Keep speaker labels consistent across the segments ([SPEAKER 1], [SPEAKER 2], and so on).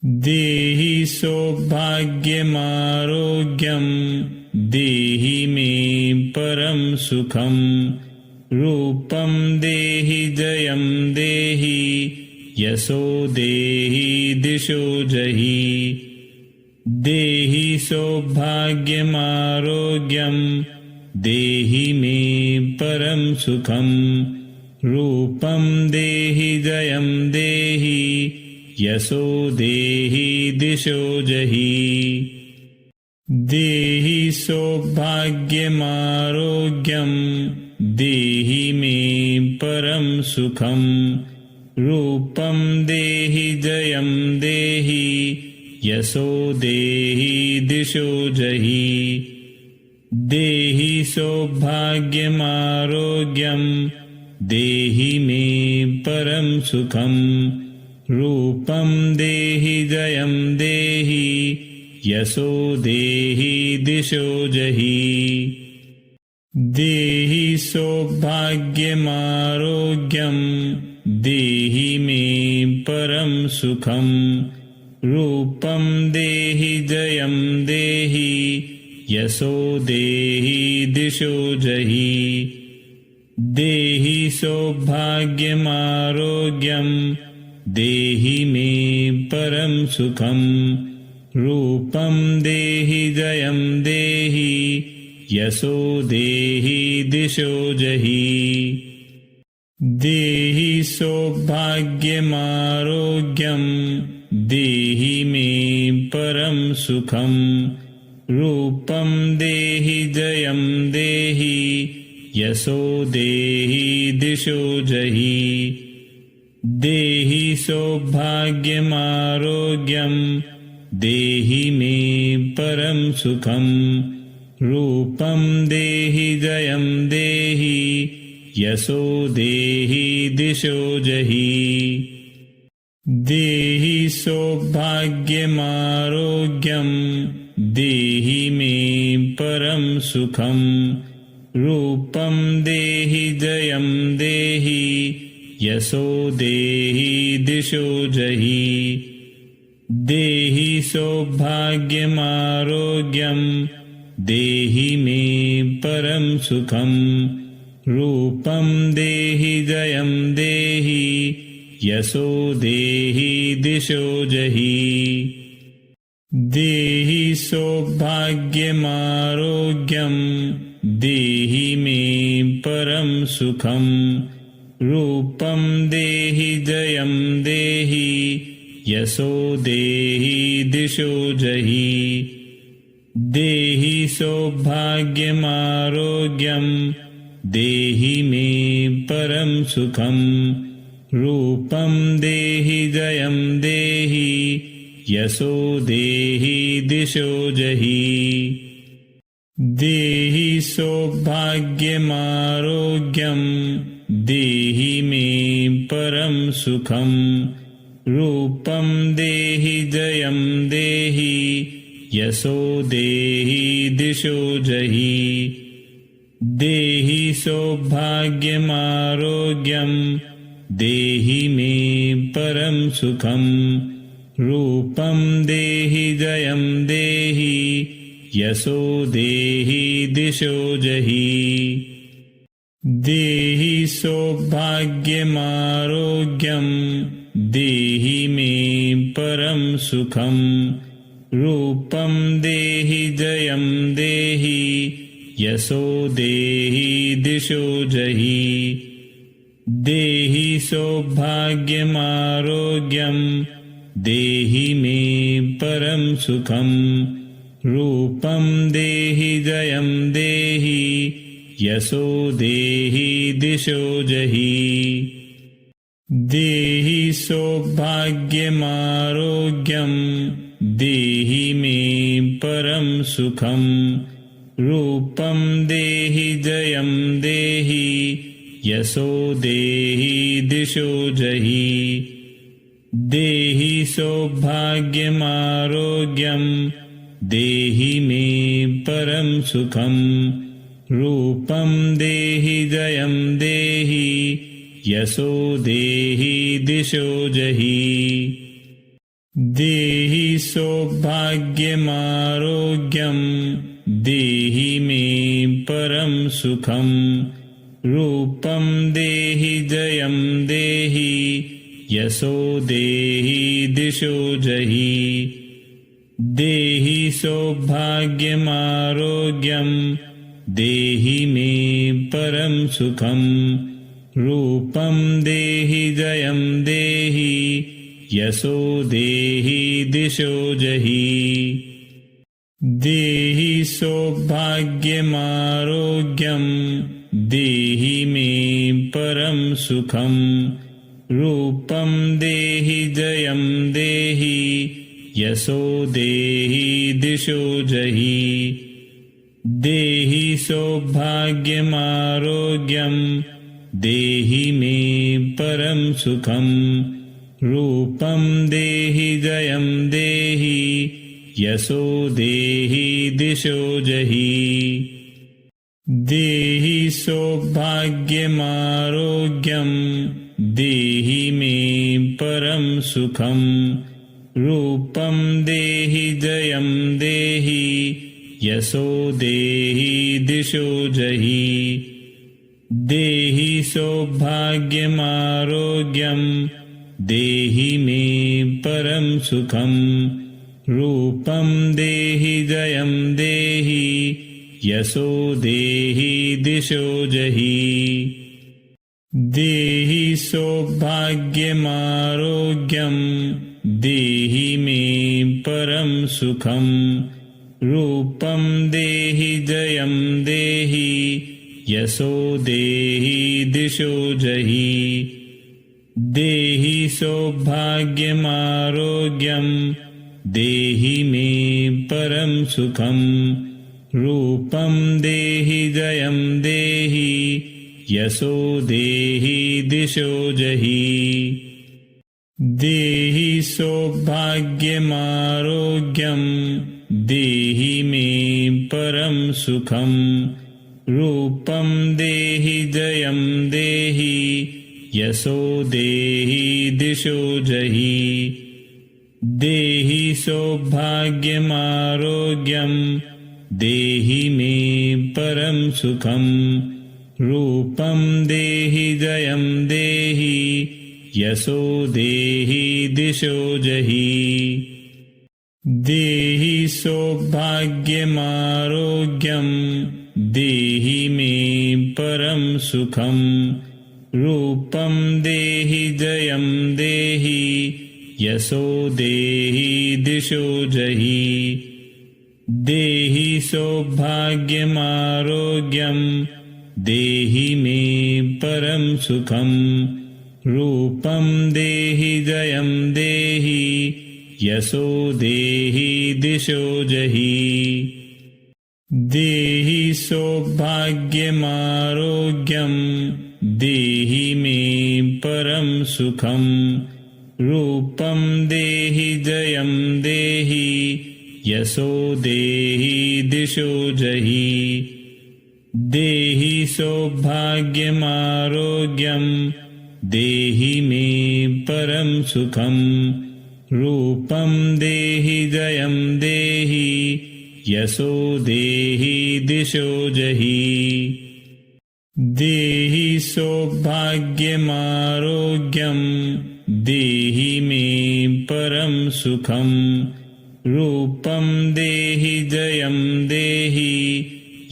[SPEAKER 1] देहि सौभाग्यमारोग्यं देहि मे परं सुखं रूपं देहि जयं देहि यशो देहि दिशो जहि देहि सौभाग्यमारोग्यं देहि मे परं सुखं रूपं देहि जयं देहि यशो देहि दिशो जहि देहि सौभाग्यमारोग्यं देहि मे परं सुखं रूपं देहि जयं देहि यशो देहि दिशो जहि देहि सौभाग्यमारोग्यं देहि मे परं सुखं रूपं देहि जयं देहि यशो देहि दिशो जहि देहि सौभाग्यमारोग्यं देहि मे परं सुखं रूपं देहि जयं देहि यशो देहि दिशो जहि देहि सौभाग्यमारोग्यं देहि मे परं सुखं रूपं देहि जयं देहि यशो देहि दिशो जहि देहि सौभाग्यमारोग्यं देहि मे परं सुखं रूपं देहि जयं देहि यशो देहि दिशो जहि देहि सौभाग्यमारोग्यं देहि मे परं सुखं रूपं देहि जयं देहि यशो देहि दिशो जहि देहि सौभाग्यमारोग्यं देहि मे परं सुखं रूपं देहि जयं देहि यशो देहि दिशो जहि देहि सौभाग्यमारोग्यं देहि मे परं सुखं रूपं देहि जयं देहि यशो देहि दिशो जहि देहि सौभाग्यमारोग्यं देहि मे परं सुखं रूपं देहि जयं देहि यशो देहि दिशो जहि देहि सौभाग्यमारोग्यं देहि मे परं सुखं रूपं देहि जयं देहि यशो देहि दिशो जहि देहि सौभाग्यमारोग्यं देहि मे परं सुखं रूपं देहि जयं देहि यशो देहि दिशो जहि देहि सौभाग्यमारोग्यं देहि मे परं सुखं रूपं देहि जयं देहि यशो देहि दिशो जहि देहि सौभाग्यमारोग्यं देहि मे परं सुखं रूपं देहि जयं देहि यशो देहि दिशो जहि देहि सौभाग्यमारोग्यं देहि मे परं सुखं रूपं देहि जयं देहि यशो देहि दिशो जहि देहि सौभाग्यमारोग्यं देहि मे परं सुखं रूपं देहि जयं देहि यशो देहि दिशो जहि देहि सौभाग्यमारोग्यं देहि मे परं सुखं रूपं देहि जयं देहि यशो देहि दिशो जहि देहि सौभाग्यमारोग्यं देहि मे परं सुखं रूपं देहि जयं देहि यशो देहि दिशो जहि देहि सौभाग्यमारोग्यं देहि मे परं सुखं रूपं देहि जयं देहि यशो देहि दिशो जहि देहि सौभाग्यमारोग्यं देहि मे परं सुखं रूपं देहि जयं देहि यशो देहि दिशो जहि देहि सौभाग्यमारोग्यं देहि मे परं सुखं रूपं देहि जयं देहि यशो देहि दिशो जहि देहि सौभाग्यमारोग्यं देहि मे परं सुखं रूपं देहि जयं देहि यशो देहि दिशो जहि देहि सौभाग्यमारोग्यं देहि मे परं सुखं रूपं देहि जयं देहि यशो देहि दिशो जहि देहि सौभाग्यमारोग्यं देहि मे परं सुखं रूपं देहि जयं देहि यशो देहि दिशो जहि देहि सौभाग्यमारोग्यं देहि मे परं सुखं रूपं देहि जयं देहि यशो देहि दिशो जहि देहि सौभाग्यमारोग्यं देहि मे परं सुखं रूपं देहि जयं देहि यशो देहि दिशो जहि देहि सौभाग्यमारोग्यं देहि मे परं सुखं रूपं देहि जयं देहि यशो देहि दिशो जहि देहि सौभाग्यमारोग्यं देहि मे परं सुखं रूपं देहि जयं देहि यशो देहि दिशो जहि देहि सौभाग्यमारोग्यं देहि मे परं सुखं रूपं देहि जयं देहि यशो देहि दिशो जहि देहि सौभाग्यमारोग्यं देहि मे परं सुखं रूपं देहि जयं देहि यशो देहि दिशो जहि देहि सौभाग्यमारोग्यं देहि मे परं सुखं रूपं देहि जयं देहि यशो देहि दिशो जहि देहि सौभाग्यमारोग्यं देहि मे परं सुखं रूपं देहि जयं देहि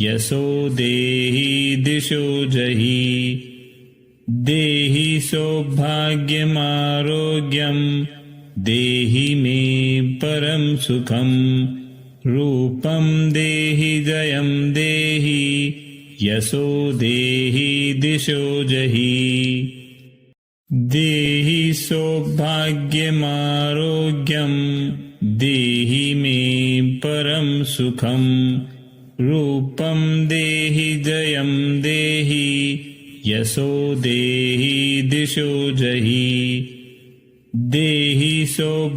[SPEAKER 1] यशो देहि दिशो जहि देहि सौभाग्यमारोग्यं देहि मे परं सुखं रूपं देहि जयं देहि यशो देहि दिशो जहि देहि सौभाग्यमारोग्यं देहि मे परं सुखं रूपं देहि जयं देहि यशो देहि दिशो जहि देहि सौभाग्यमारोग्यं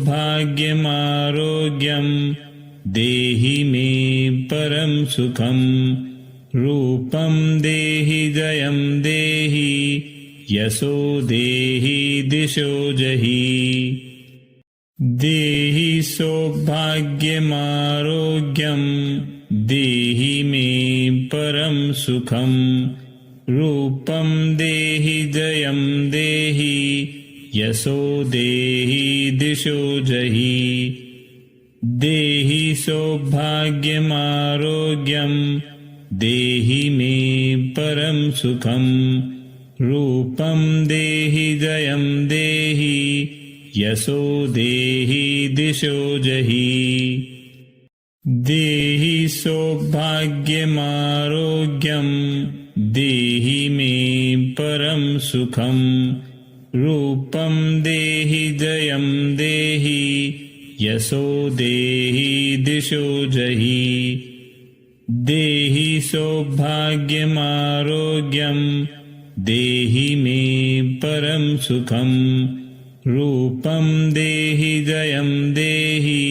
[SPEAKER 1] देहि मे परं सुखं रूपं देहि जयं देहि यशो देहि दिशो जहि देहि सौभाग्यमारोग्यं देहि मे परं सुखं रूपं देहि जयं देहि यशो देहि दिशो जहि देहि सौभाग्यमारोग्यं देहि मे परं सुखं रूपं देहि जयं देहि यशो देहि दिशो जहि देहि सौभाग्यमारोग्यं देहि मे परं सुखं रूपं देहि जयं देहि यशो देहि दिशो जहि देहि सौभाग्यमारोग्यं देहि मे परं सुखं रूपं देहि जयं देहि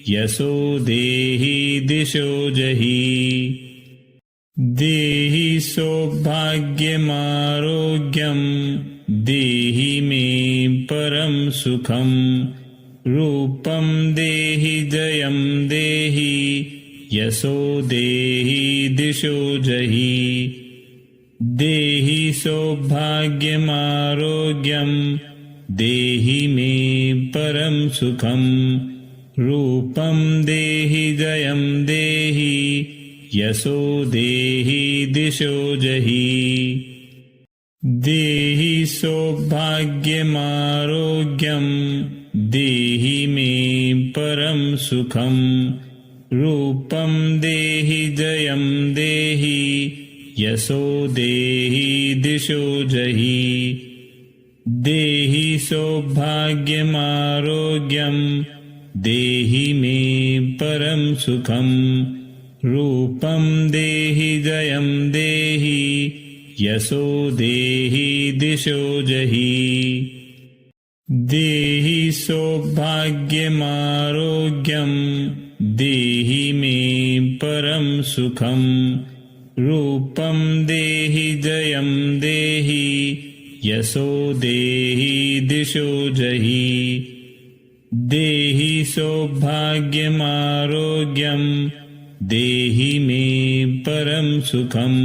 [SPEAKER 1] यशो देहि दिशो जहि देहि सौभाग्यमारोग्यं देहि मे परं सुखं रूपं देहि जयं देहि यशो देहि दिशो जहि देहि सौभाग्यमारोग्यं देहि मे परं सुखं रूपं देहि जयं देहि यशो देहि दिशो जहि देहि सौभाग्यमारोग्यं देहि मे परं सुखं रूपं देहि जयं देहि यशो देहि दिशो जहि देहि सौभाग्यमारोग्यं देहि मे परं सुखं रूपं देहि जयं देहि यशो देहि दिशो जहि देहि सौभाग्यमारोग्यं देहि मे परं सुखं रूपं देहि जयं देहि यशो देहि दिशो जहि देहि सौभाग्यमारोग्यं देहि मे परं सुखं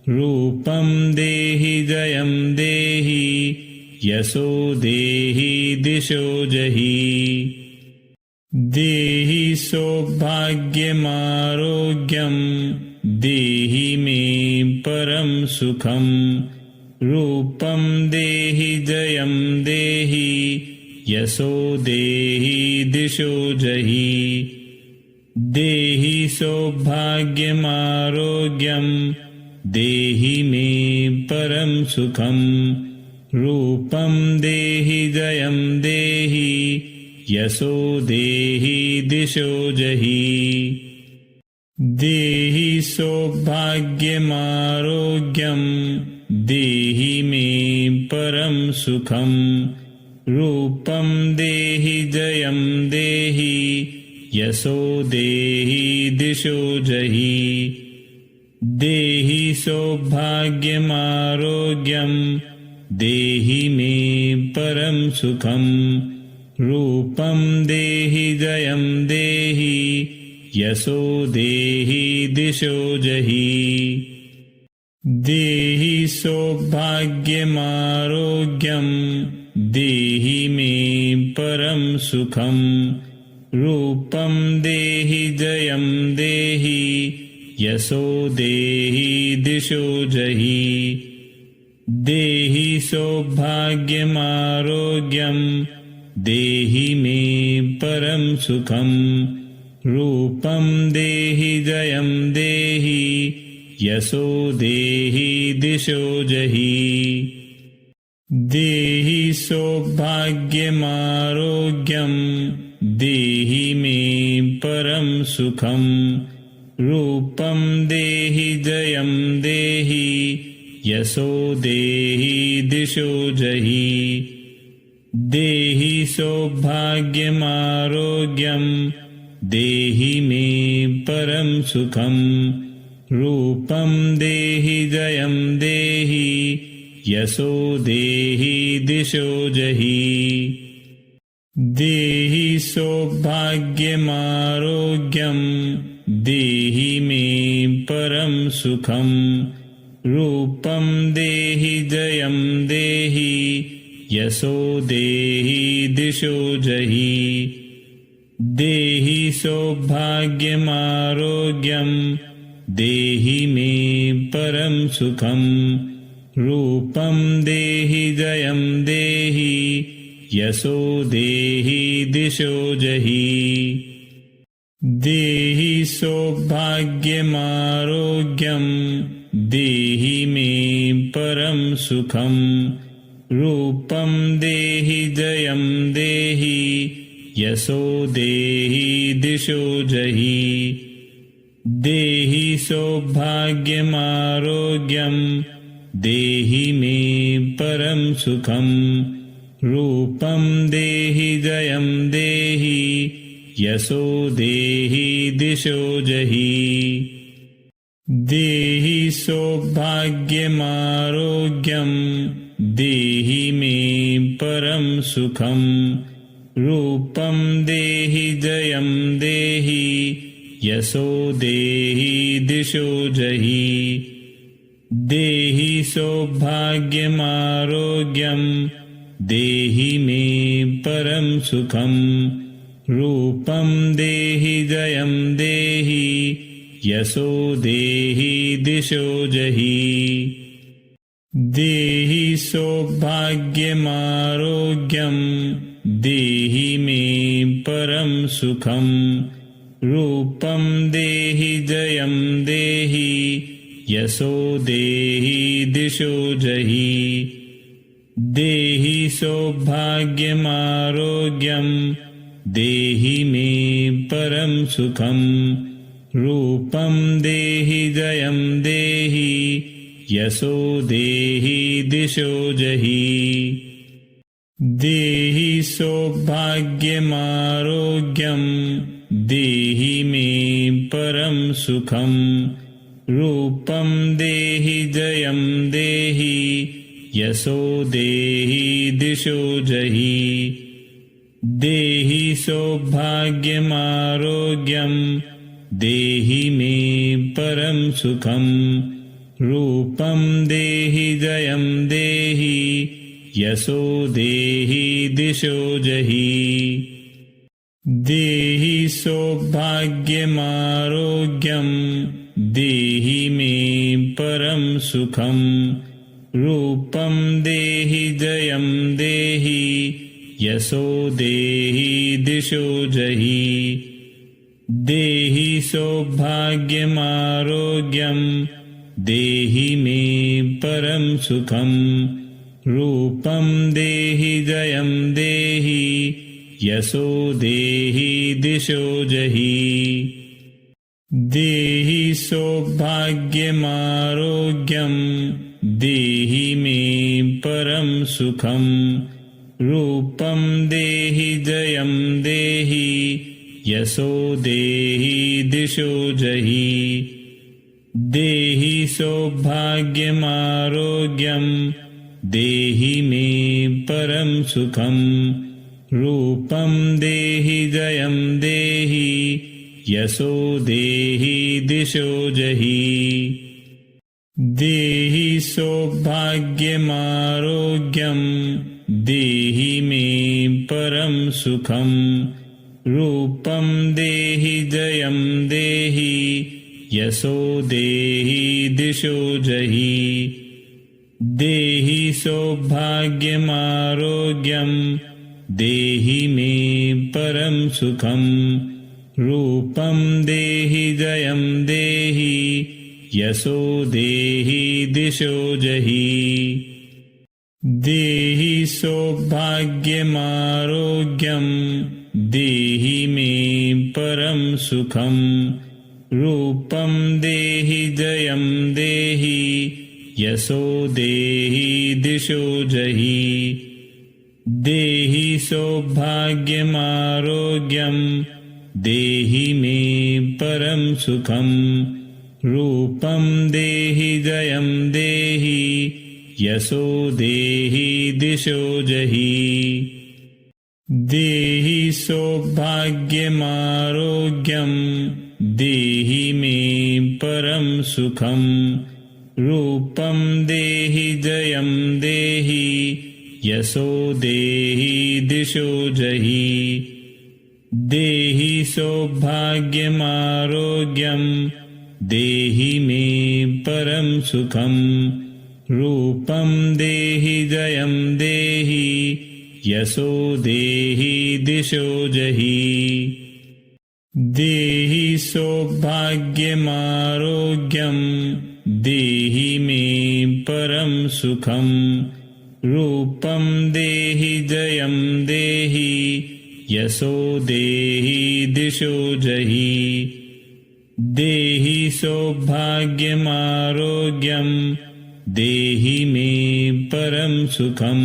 [SPEAKER 1] रूपं देहि जयं देहि यशो देहि दिशो जहि देहि सौभाग्यमारोग्यं देहि मे परं सुखं रूपं देहि जयं देहि यशो देहि दिशो जहि देहि सौभाग्यमारोग्यं देहि मे परं सुखं रूपं देहि जयं देहि यशो देहि दिशो जहि देहि सौभाग्यमारोग्यं देहि मे परं सुखं रूपं देहि जयं देहि यशो देहि दिशो जहि देहि सौभाग्यमारोग्यं देहि मे परं सुखं रूपं देहि जयं देहि यशो देहि दिशो जहि देहि सौभाग्यमारोग्यं देहि मे परं सुखं रूपं देहि जयं देहि यशो देहि दिशो जहि देहि सौभाग्यमारोग्यं देहि मे परं सुखं रूपं देहि जयं देहि यशो देहि दिशो जहि देहि सौभाग्यमारोग्यं देहि मे परं सुखं रूपं देहि जयं देहि यशो देहि दिशो जहि देहि सौभाग्यमारोग्यं देहि मे परं सुखं रूपं देहि जयं देहि यशो देहि दिशो जहि देहि सौभाग्यमारोग्यं देहि मे परं सुखं रूपं देहि जयं देहि यशो देहि दिशो जहि देहि सौभाग्यमारोग्यं देहि मे परं सुखं रूपं देहि जयं देहि यशो देहि दिशो जहि देहि सौभाग्यमारोग्यं देहि मे परं सुखं रूपं देहि जयं देहि यशो देहि दिशो जहि देहि सौभाग्यमारोग्यं देहि मे परं सुखं रूपं देहि जयं देहि यशो देहि दिशो जहि देहि सौभाग्यमारोग्यं देहि मे परं सुखं रूपं देहि जयं देहि यशो देहि दिशो जहि देहि सौभाग्यमारोग्यं देहि मे परं सुखं रूपं देहि जयं देहि यशो देहि दिशो जहि देहि सौभाग्यमारोग्यं देहि मे परं सुखं रूपं देहि जयं देहि यशो देहि दिशो जहि देहि सौभाग्यमारोग्यं देहि मे परं सुखं रूपं देहि जयं देहि यशो देहि दिशो जहि देहि सौभाग्यमारोग्यं देहि मे परं सुखं रूपं देहि जयं देहि यशो देहि दिशो जहि देहि सौभाग्यमारोग्यं देहि मे परं सुखं रूपं देहि जयं देहि यशो देहि दिशो जहि देहि सौभाग्यमारोग्यं देहि मे परं सुखं रूपं देहि जयं देहि यशो देहि दिशो जहि देहि सौभाग्यमारोग्यं देहि मे परं सुखं रूपं देहि जयं देहि यशो देहि दिशो जहि देहि सौभाग्यमारोग्यं देहि मे परं सुखं रूपं देहि जयं देहि यशो देहि दिशो जहि देहि सौभाग्यमारोग्यं देहि मे परं सुखं रूपं देहि जयं देहि यशो देहि दिशो जहि देहि सौभाग्यमारोग्यं देहि मे परं सुखं रूपं देहि जयं देहि यशो देहि दिशो जहि देहि सौभाग्यमारोग्यं देहि मे परं सुखं रूपं देहि जयं देहि यशो देहि दिशो जहि देहि सौभाग्यमारोग्यं देहि मे परं सुखं रूपं देहि जयं देहि यशो देहि दिशो जहि देहि सौभाग्यमारोग्यं देहि मे परं सुखं रूपं देहि जयं देहि यशो देहि दिशो जहि देहि सौभाग्यमारोग्यं देहि मे परं सुखं रूपं देहि जयं देहि यशो देहि दिशो जहि देहि सौभाग्यमारोग्यं देहि मे परं सुखं रूपं देहि जयं देहि यशो देहि दिशो जहि देहि सौभाग्यमारोग्यं देहि मे परं सुखं रूपं देहि जयं देहि यशो देहि दिशो जहि देहि सौभाग्यमारोग्यं देहि मे परं सुखं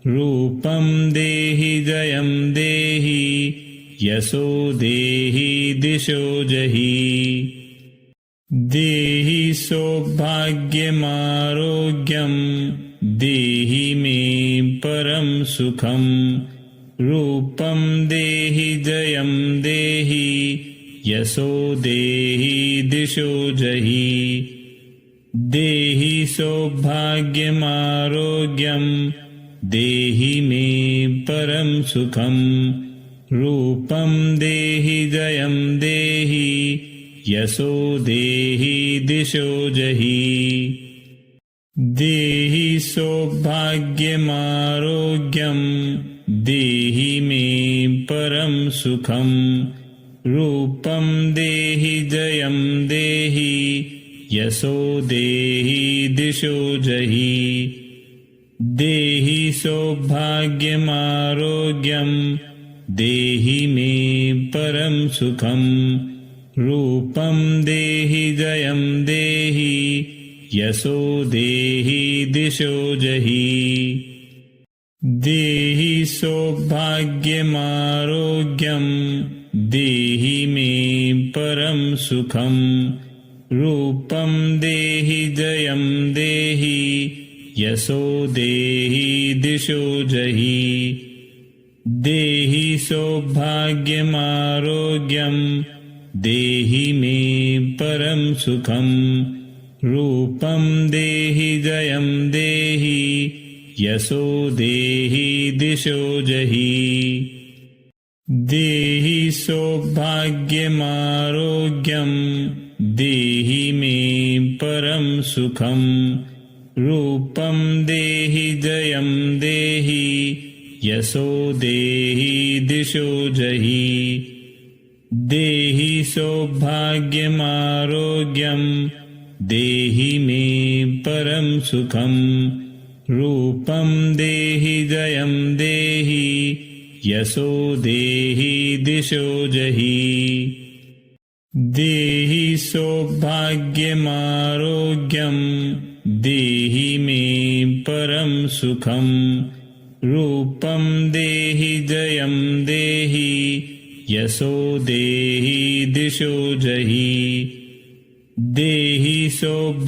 [SPEAKER 1] रूपं देहि जयं देहि यशो देहि दिशो जहि देहि सौभाग्यमारोग्यं देहि मे परं सुखं रूपं देहि जयं देहि यशो देहि दिशो जहि देहि सौभाग्यमारोग्यं देहि मे परं सुखं रूपं देहि जयं देहि यशो देहि दिशो जहि देहि सौभाग्यमारोग्यं देहि मे परं सुखं रूपं देहि जयं देहि यशो देहि दिशो जहि देहि सौभाग्यमारोग्यं देहि मे परं सुखं रूपं देहि जयं देहि यशो देहि दिशो जहि देहि सौभाग्यमारोग्यं देहि मे परं सुखं रूपं देहि जयं देहि यशो देहि दिशो जहि देहि सौभाग्यमारोग्यं देहि मे परं सुखं रूपं देहि जयं देहि यशो देहि दिशो जहि देहि सौभाग्यमारोग्यं देहि मे परं सुखं रूपं देहि जयं देहि यशो देहि दिशो जहि देहि सौभाग्यमारोग्यं देहि मे परं सुखं रूपं देहि जयं देहि यशो देहि दिशो जहि देहि सौभाग्यमारोग्यं देहि मे परं सुखं रूपं देहि जयं देहि यशो देहि दिशो जहि देहि सौभाग्यमारोग्यं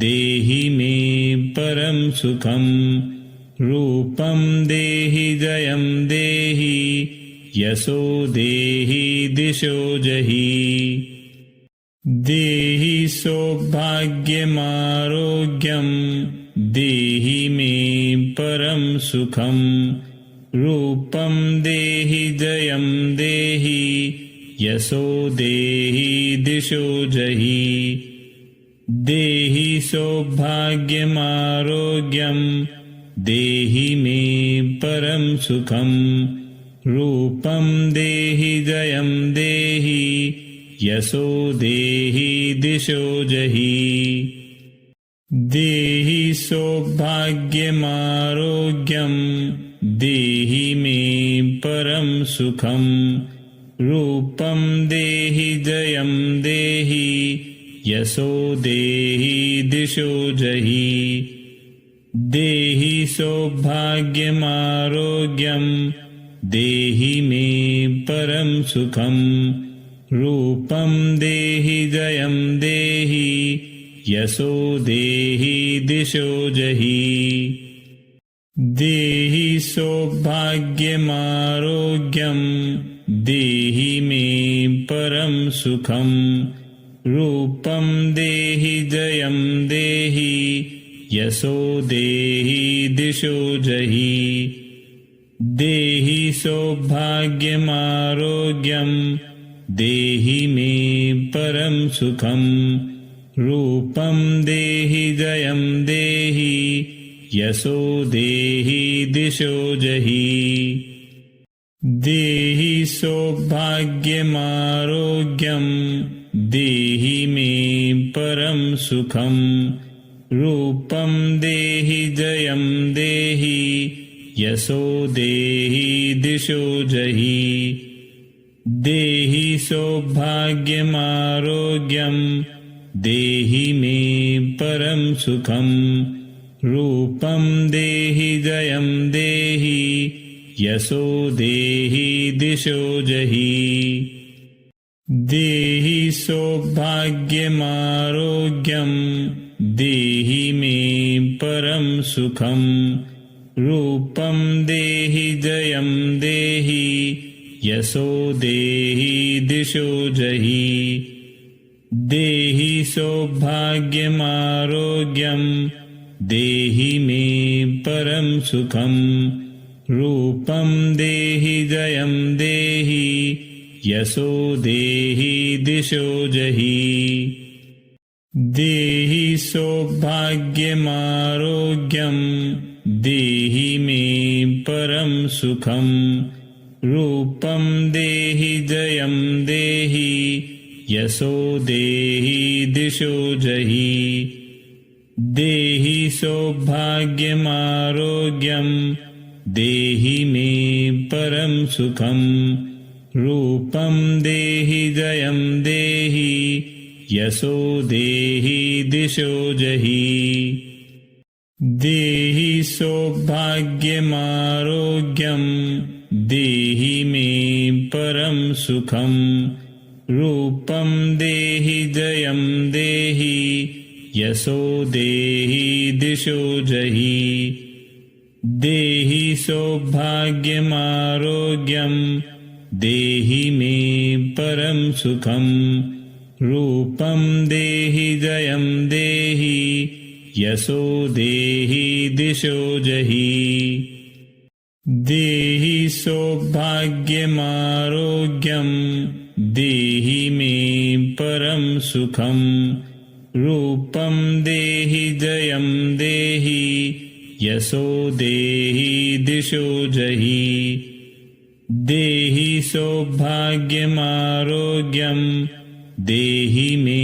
[SPEAKER 1] देहि मे परं सुखं रूपं देहि जयं देहि यशो देहि दिशो जहि देहि सौभाग्यमारोग्यं देहि मे परं सुखं रूपं देहि जयं देहि यशो देहि दिशो जहि देहि सौभाग्यमारोग्यं देहि मे परं सुखं रूपं देहि जयं देहि यशो देहि दिशो जहि देहि सौभाग्यमारोग्यं देहि मे परं सुखं रूपं देहि जयं देहि यशो देहि दिशो जहि देहि सौभाग्यमारोग्यं देहि मे परं सुखं रूपं देहि जयं देहि यशो देहि दिशो जहि देहि सौभाग्यमारोग्यं देहि मे परं सुखं रूपं देहि जयं देहि यशो देहि दिशो जहि देहि सौभाग्यमारोग्यं देहि मे परं सुखं रूपं देहि जयं देहि यशो देहि दिशो जहि देहि सौभाग्यमारोग्यं देहि मे परं सुखं रूपं देहि जयं देहि यशो देहि दिशो जहि देहि सौभाग्यमारोग्यं देहि मे परं सुखं रूपं देहि जयं देहि यशो देहि दिशो जहि देहि सौभाग्यमारोग्यं देहि मे परं सुखं रूपं देहि जयं देहि यशो देहि दिशो जहि देहि सौभाग्यमारोग्यं देहि मे परं सुखं रूपं देहि जयं देहि यशो देहि दिशो जहि देहि सौभाग्यमारोग्यं देहि मे परं सुखं रूपं देहि जयं देहि यशो देहि दिशो जहि देहि सौभाग्यमारोग्यं देहि मे परं सुखं रूपं देहि जयं देहि यशो देहि दिशो जहि देहि सौभाग्यमारोग्यं देहि मे परं सुखं रूपं देहि जयं देहि यशो देहि दिशो जहि देहि सौभाग्यमारोग्यं देहि मे परं सुखं रूपं देहि जयं देहि यशो देहि दिशो जहि देहि सौभाग्यमारोग्यं देहि मे परं सुखं रूपं देहि जयं देहि यशो देहि दिशो जहि देहि सौभाग्यमारोग्यं देहि मे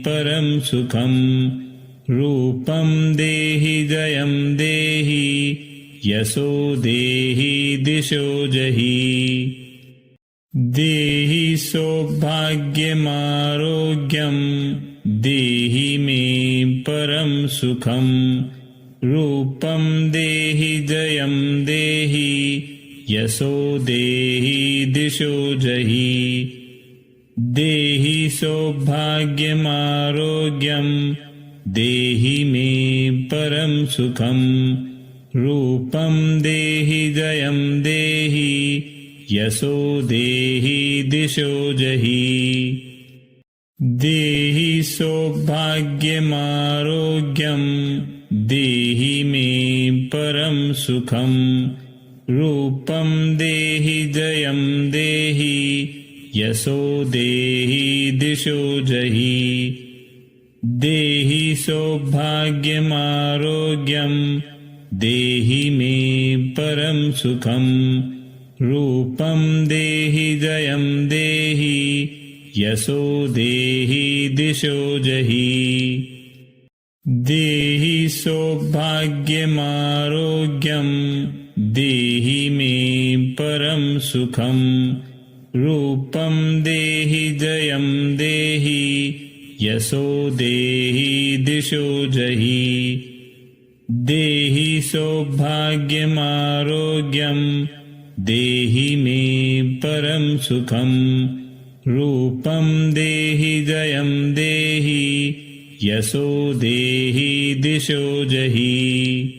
[SPEAKER 1] परं सुखं रूपं देहि जयं देहि यशो देहि दिशो जहि देहि सौभाग्यमारोग्यं देहि मे परं सुखं रूपं देहि जयं देहि यशो देहि दिशो जहि देहि सौभाग्यमारोग्यं देहि मे परं सुखं रूपं देहि जयं देहि यशो देहि दिशो जहि देहि सौभाग्यमारोग्यं देहि मे परं सुखं रूपं देहि जयं देहि यशो देहि दिशो जहि देहि सौभाग्यमारोग्यं देहि मे परं सुखं रूपं देहि जयं देहि यशो देहि दिशो जहि देहि सौभाग्यमारोग्यं देहि मे परं सुखं रूपं देहि जयं देहि यशो देहि दिशो जहि देहि सौभाग्यमारोग्यं देहि मे परं सुखं रूपं देहि जयं देहि यशो देहि दिशो जहि